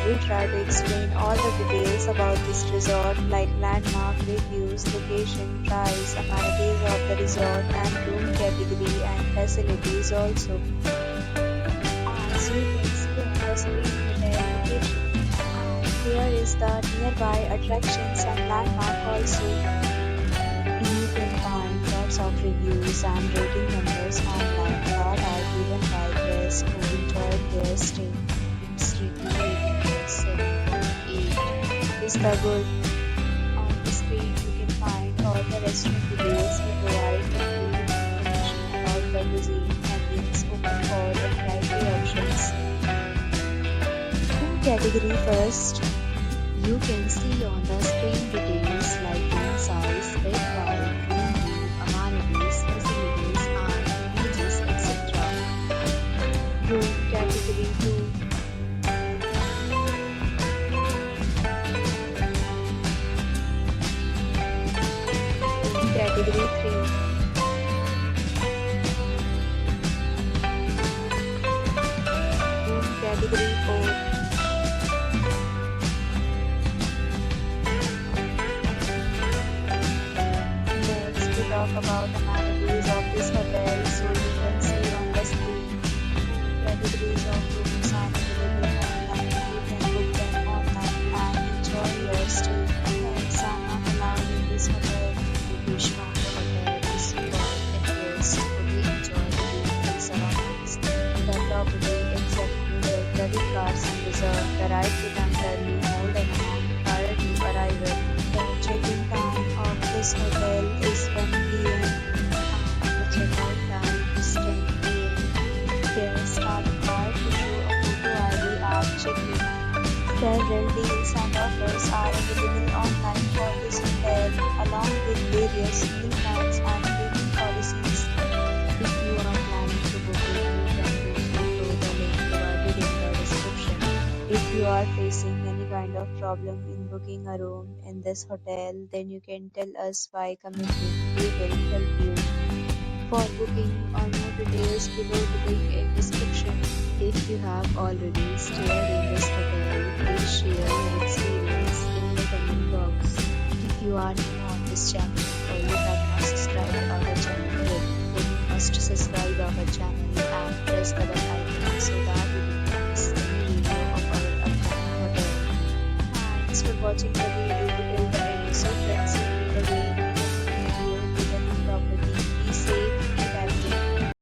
will try to explain all the details about this resort like landmark, reviews, location, price, amenities of the resort and room category and facilities also. As you can see on the screen hotel location. And here is the nearby attractions and landmark also. You can find lots of reviews and rating numbers online that are given by guests who enjoyed their stay. Its review rating is 7.8. Is the good? On the screen you can find all the restaurant details. We provide complete information about the cuisine, ambience, open for the variety options. Room category first. You can see on the screen details like room size, bed type, room view, amenities, facilities, and images, etc. Room category 2. Room category 3. Room category 4. Talk about amenities of this hotel, so you can see on the screen. Categories of rooms are available online. You can book them online and enjoy your stay. Pets are not allowed in this hotel. Location of the hotel is superb and guests fully enjoy the beautiful surroundings. The property accepts the credit cards and reserve the right to temporarily hold an amount prior to arrival. The check-in time of this hotel is 1 p.m. and the check-out time is 10 p.m. Guests are required to show a photo ID at check-in. Several deals and offers are available online for this hotel, along with various meal plans and payment policies. If you are planning to book it, you can do so through the link provided in the description. If you are facing any kind of problem in booking a room in this hotel, then you can tell us by commenting. We will help you. For booking or more details, below the link in description. If you have already stayed in this hotel, please share your experience in the comment box. If you are new on this channel or you have not subscribed our channel yet, then you must subscribe our channel and press the bell icon so that you will not miss any video of our upcoming hotel. Thanks for watching the